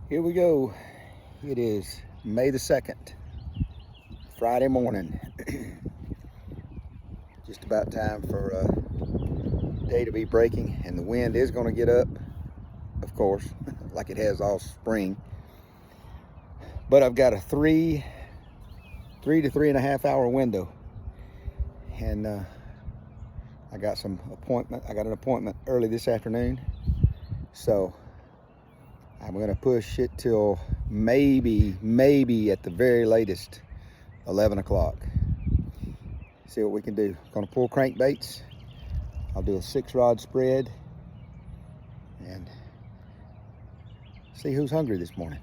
Here we go. It is May the 2nd, Friday morning. Just about time for day to be breaking, and the wind is going to get up, of course, like it has all spring. But I've got a three to 3.5 hour window, and I got an appointment early this afternoon, so I'm going to push it till maybe at the very latest 11 o'clock. See what we can do. I'm going to pull crankbaits. I'll do a 6-rod spread and see who's hungry this morning.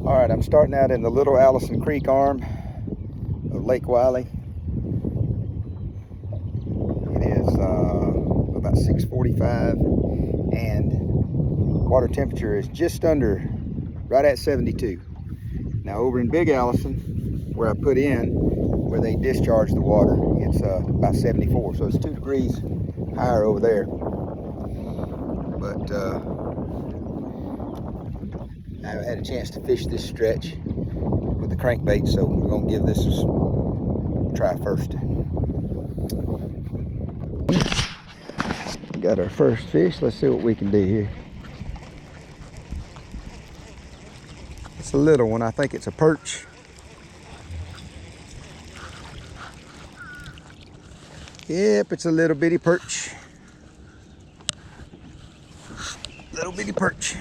All right, I'm starting out in the Little Allison Creek arm of Lake Wiley. It is about 6:45, and water temperature is just under, right at 72. Now over in Big Allison, where I put in, where they discharge the water, it's about 74, so it's 2 degrees higher over there. But I haven't had a chance to fish this stretch with the crankbait, so we're gonna give this a try first. Got our first fish. Let's see what we can do here. It's a little one. I think it's a perch. Yep, it's a little bitty perch. Little bitty perch.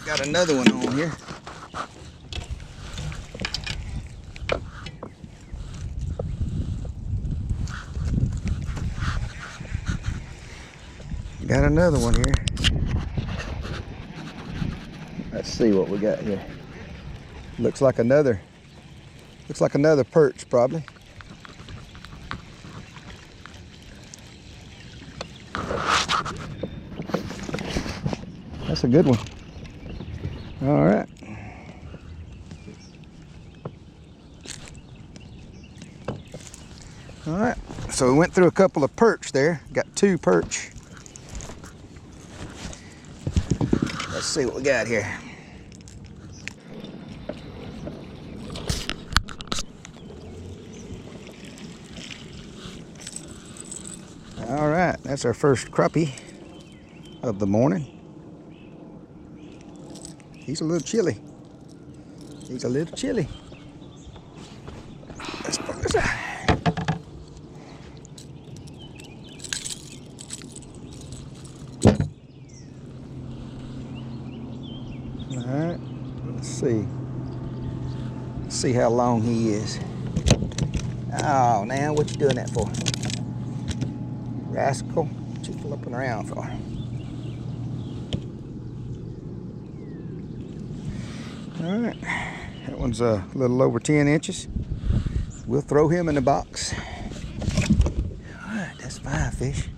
Got another one on here. Got another one here. Let's see what we got here. Looks like another perch, probably. That's a good one. All right. All right. So we went through a couple of perch there. Got 2 perch. Let's see what we got here. All right, that's our first crappie of the morning. He's a little chilly. He's a little chilly. Let's pull this out. All right, let's see. Let's see how long he is. Oh, now what you doing that for? Rascal, what you flipping around for? All right, that one's a little over 10 inches. We'll throw him in the box. All right, that's 5 fish.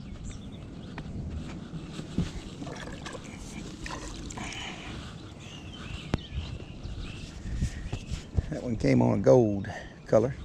That one came on a gold color.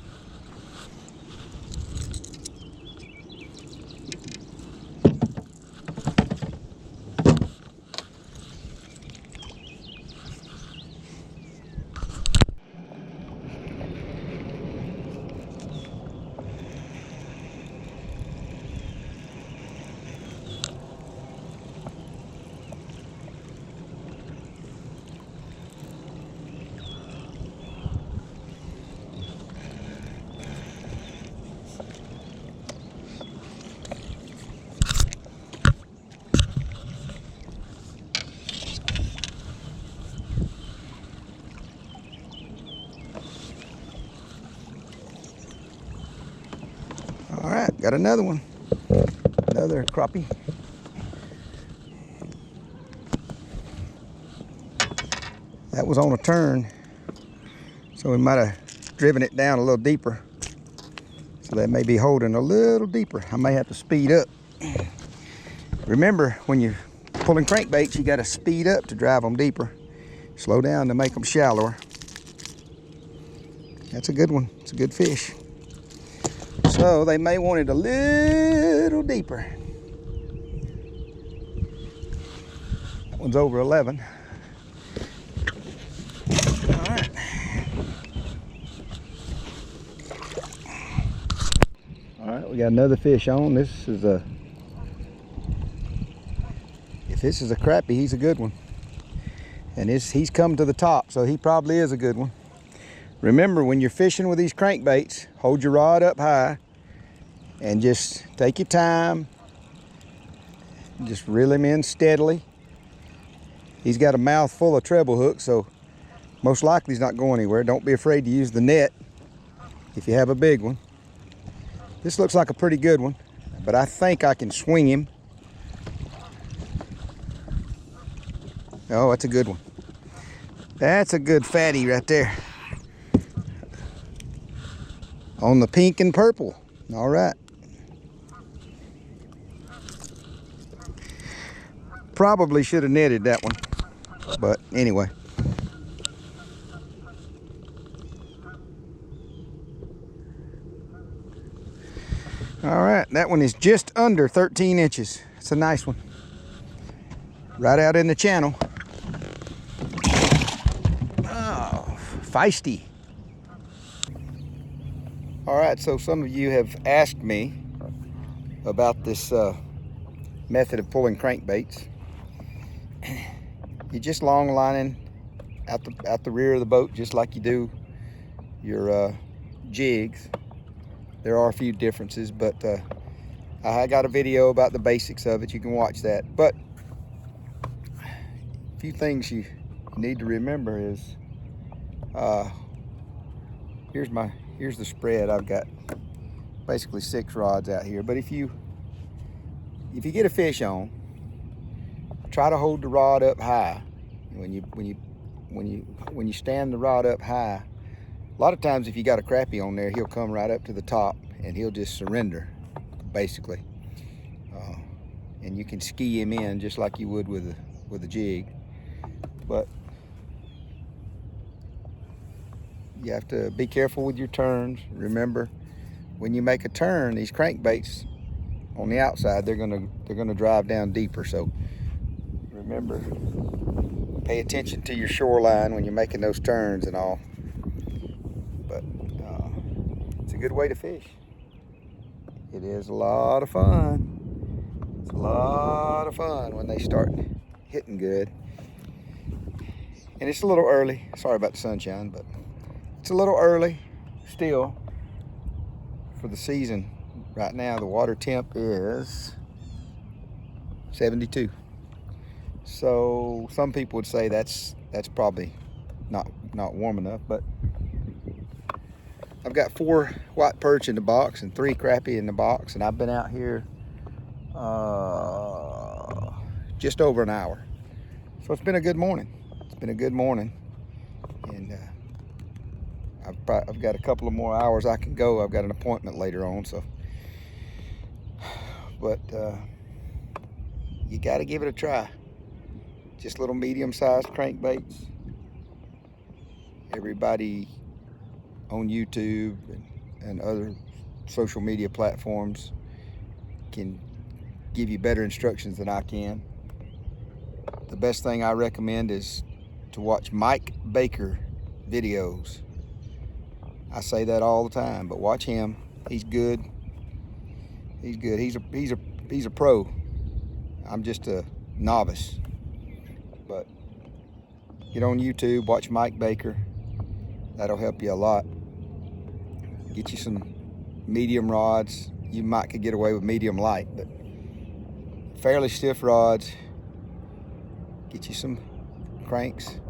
All right, got another one. Another crappie. That was on a turn, so we might have driven it down a little deeper. So that may be holding a little deeper. I may have to speed up. Remember, when you're pulling crankbaits, you got to speed up to drive them deeper. Slow down to make them shallower. That's a good one. It's a good fish. So they may want it a little deeper. That one's over 11. All right. All right, we got another fish on. This is a, if this is a crappie, he's a good one. And he's come to the top, so he probably is a good one. Remember, when you're fishing with these crankbaits, hold your rod up high and just take your time. Just reel him in steadily. He's got a mouth full of treble hooks, so most likely he's not going anywhere. Don't be afraid to use the net if you have a big one. This looks like a pretty good one, but I think I can swing him. Oh, that's a good one. That's a good fatty right there. On the pink and purple. All right. Probably should have netted that one, but anyway. All right, that one is just under 13 inches. It's a nice one. Right out in the channel. Oh, feisty. All right, so some of you have asked me about this method of pulling crankbaits. You're just long lining out the rear of the boat, just like you do your jigs. There are a few differences, but I got a video about the basics of it. You can watch that. But a few things you need to remember is here's the spread. I've got basically 6 rods out here. But if you get a fish on, try to hold the rod up high. When you stand the rod up high, a lot of times if you got a crappie on there, he'll come right up to the top and he'll just surrender, basically. And you can ski him in just like you would with a jig. But you have to be careful with your turns. Remember, when you make a turn, these crankbaits on the outside, they're gonna drive down deeper. So remember, pay attention to your shoreline when you're making those turns and all. But it's a good way to fish. It is a lot of fun. It's a lot of fun when they start hitting good. And it's a little early. Sorry about the sunshine, but it's a little early still for the season. Right now the water temp is 72. So some people would say that's probably not warm enough, but I've got 4 white perch in the box and 3 crappie in the box, and I've been out here just over an hour. So it's been a good morning. It's been a good morning, and I've got a couple of more hours I can go. I've got an appointment later on, so. But you got to give it a try. Just little medium-sized crankbaits. Everybody on YouTube and other social media platforms can give you better instructions than I can. The best thing I recommend is to watch Mike Baker videos. I say that all the time, but watch him. He's good. He's good. He's a pro. I'm just a novice. But get on YouTube, watch Mike Baker. That'll help you a lot. Get you some medium rods. You might could get away with medium light, but fairly stiff rods. Get you some cranks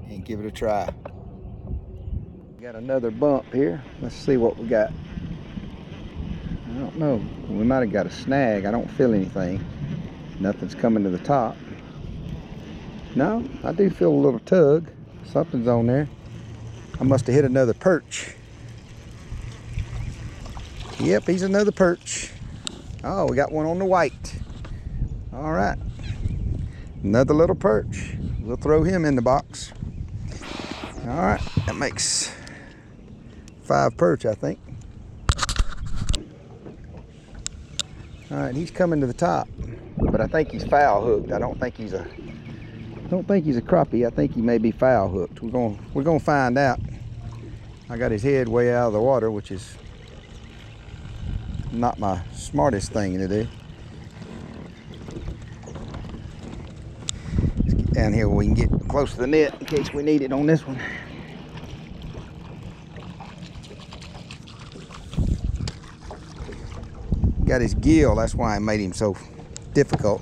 and give it a try. We got another bump here. Let's see what we got. I don't know. We might have got a snag. I don't feel anything. Nothing's coming to the top. No, I do feel a little tug. Something's on there. I must have hit another perch. Yep, he's another perch. Oh, we got one on the white. All right. Another little perch. We'll throw him in the box. All right, that makes 5 perch, I think. All right, he's coming to the top, but I think he's foul hooked. I don't think he's a crappie. I think he may be foul hooked. We're gonna find out. I got his head way out of the water, which is not my smartest thing to do. Let's get down here where we can get close to the net in case we need it on this one. Got his gill, that's why I made him so difficult.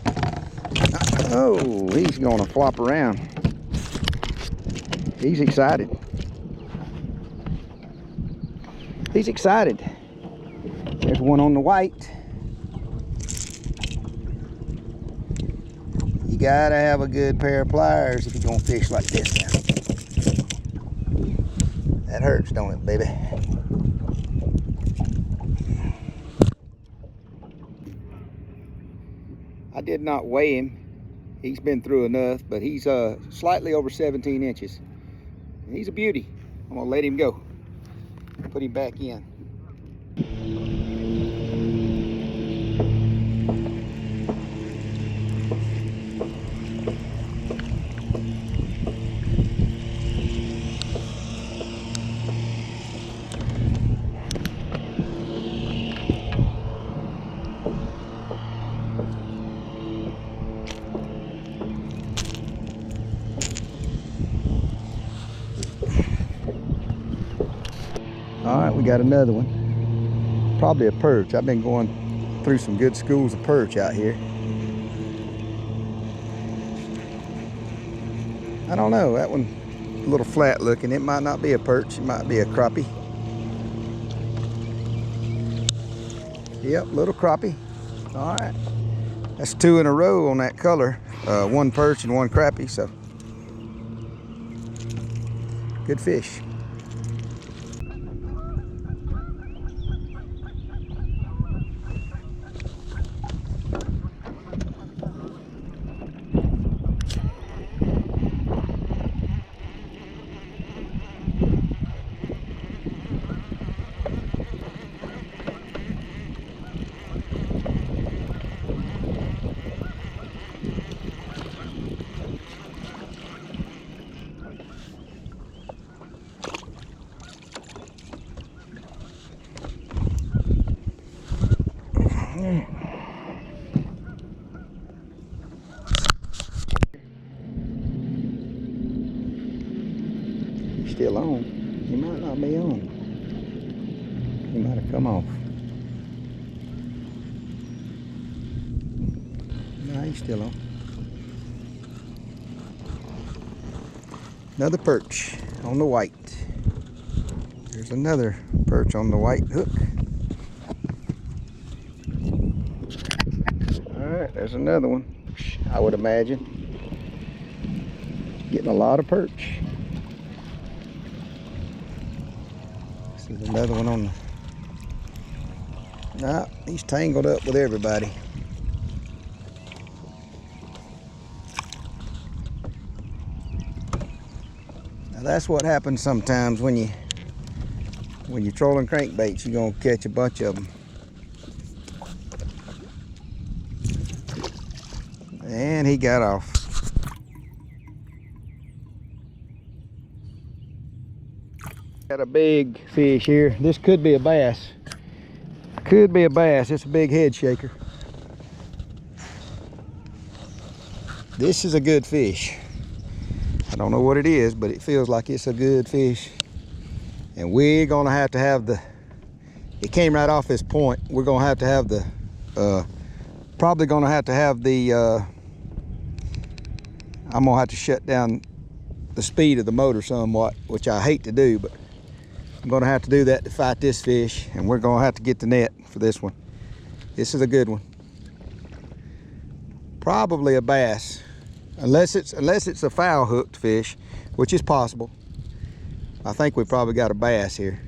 Oh, he's gonna flop around. He's excited. He's excited. There's one on the white. You gotta have a good pair of pliers if you're gonna fish like this now. That hurts, don't it, baby? I did not weigh him. He's been through enough, but he's slightly over 17 inches. He's a beauty. I'm gonna let him go. Put him back in. All right, we got another one. Probably a perch. I've been going through some good schools of perch out here. I don't know, that one a little flat looking. It might not be a perch, it might be a crappie. Yep, little crappie. All right, that's 2 in a row on that color. 1 perch and 1 crappie, so good fish. Still on. He might not be on. He might have come off. No, he's still on. Another perch on the white. There's another perch on the white hook. All right, there's another one. I would imagine. Getting a lot of perch. There's another one on the... Nah, he's tangled up with everybody. Now that's what happens sometimes when you're trolling crankbaits. You're gonna catch a bunch of them. And he got off. Got a big fish here. This could be a bass. Could be a bass. It's a big head shaker. This is a good fish. I don't know what it is, but it feels like it's a good fish. And we're gonna have to have the, it came right off this point. We're gonna have to have the, probably gonna have to have the, I'm gonna have to shut down the speed of the motor somewhat, which I hate to do, but I'm gonna have to do that to fight this fish, and we're gonna have to get the net for this one. This is a good one. Probably a bass, unless it's a foul hooked fish, which is possible. I think we probably got a bass here.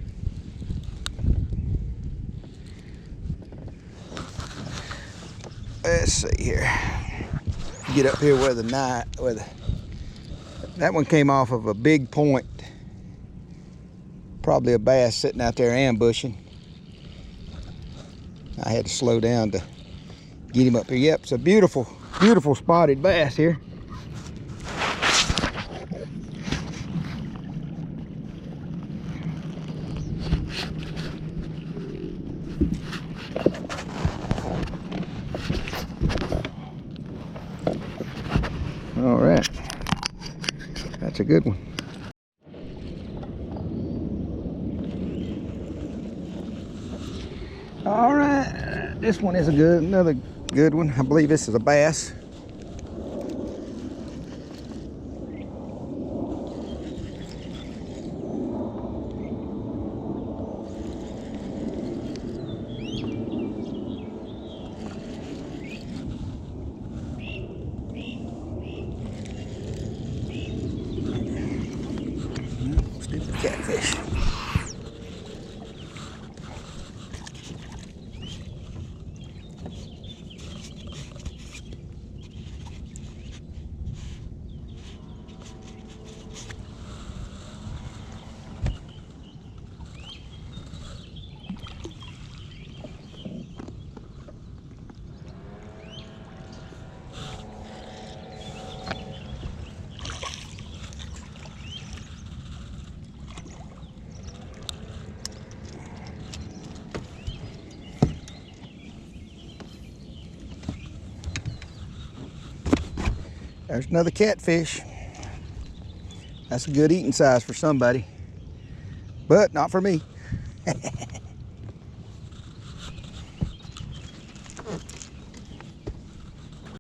Let's see here. Get up here where that one came off of a big point. probably a bass sitting out there ambushing. I had to slow down to get him up here. Yep, it's a beautiful, beautiful spotted bass here. All right, that's a good one. All right, this one is another good one. I believe this is a bass. Stupid catfish. There's another catfish. That's a good eating size for somebody, but not for me.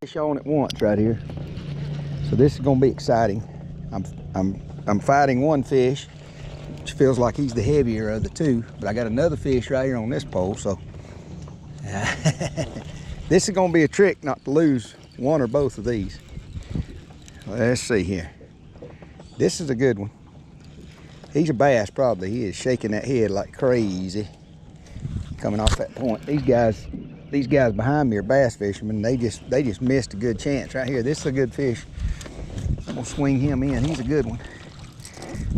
Fish on at once right here, so this is going to be exciting. I'm fighting one fish, which feels like he's the heavier of the two, but I got another fish right here on this pole, so this is going to be a trick not to lose one or both of these. Let's see here. This is a good one. He's a bass probably. He is shaking that head like crazy coming off that point. These guys behind me are bass fishermen. They just missed a good chance right here. This is a good fish. I'm gonna swing him in. He's a good one.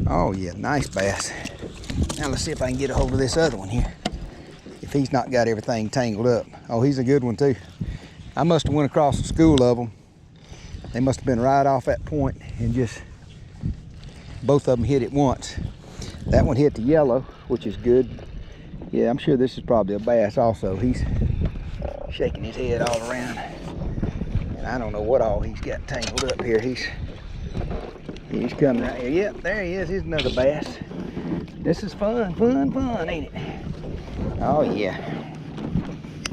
Oh yeah, nice bass. Now let's see if I can get a hold of this other one here. If he's not got everything tangled up. Oh, he's a good one too. I must have went across a school of them. They must have been right off that point and just both of them hit it once. That one hit the yellow, which is good. Yeah, I'm sure this is probably a bass also. He's shaking his head all around. And I don't know what all he's got tangled up here. He's coming right here. Yep, there he is. Here's another bass. This is fun, ain't it? Oh yeah.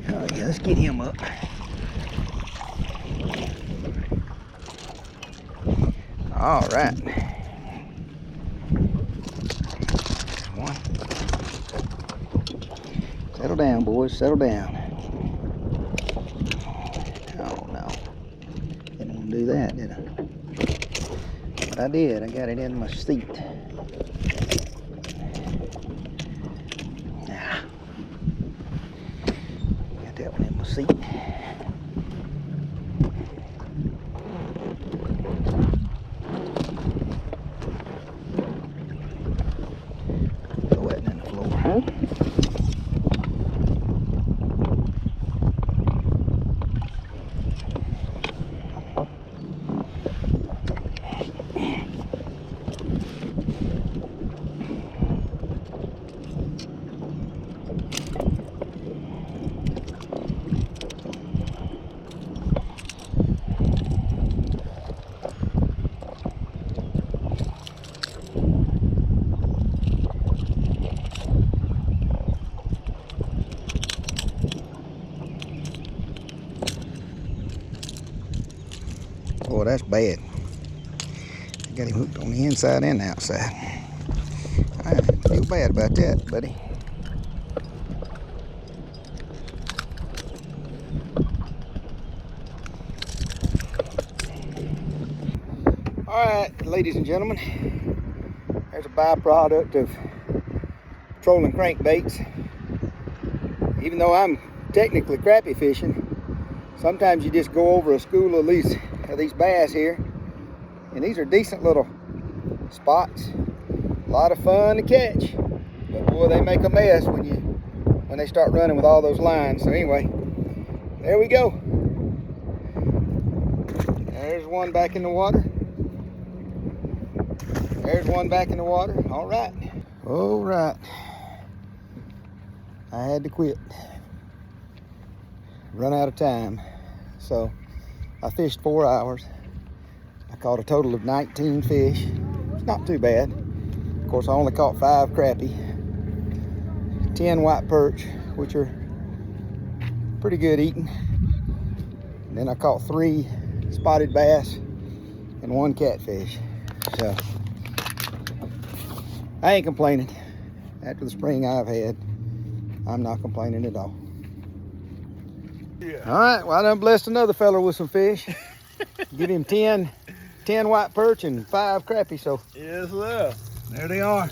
Oh yeah, let's get him up. All right. One. Settle down, boys. Settle down. Oh no. Didn't want to do that, did I? But I did. I got it in my seat. Nah. Got that one in my seat. Boy, that's bad. I got him hooked on the inside and the outside. I feel bad about that, buddy. All right, ladies and gentlemen, there's a byproduct of trolling crankbaits. Even though I'm technically crappie fishing, sometimes you just go over a school of these bass here, and these are decent little spots. A lot of fun to catch. But boy, they make a mess when they start running with all those lines. So anyway, there we go. There's one back in the water. There's one back in the water. All right. All right. I had to quit. Run out of time. So I fished 4 hours. I caught a total of 19 fish. It's not too bad. Of course, I only caught 5 crappie, 10 white perch, which are pretty good eating. And then I caught 3 spotted bass and 1 catfish. So I ain't complaining. After the spring I've had, I'm not complaining at all. Yeah. All right, well, I done blessed another fella with some fish. Give him 10 white perch and 5 crappie, so. Yes, sir. There they are.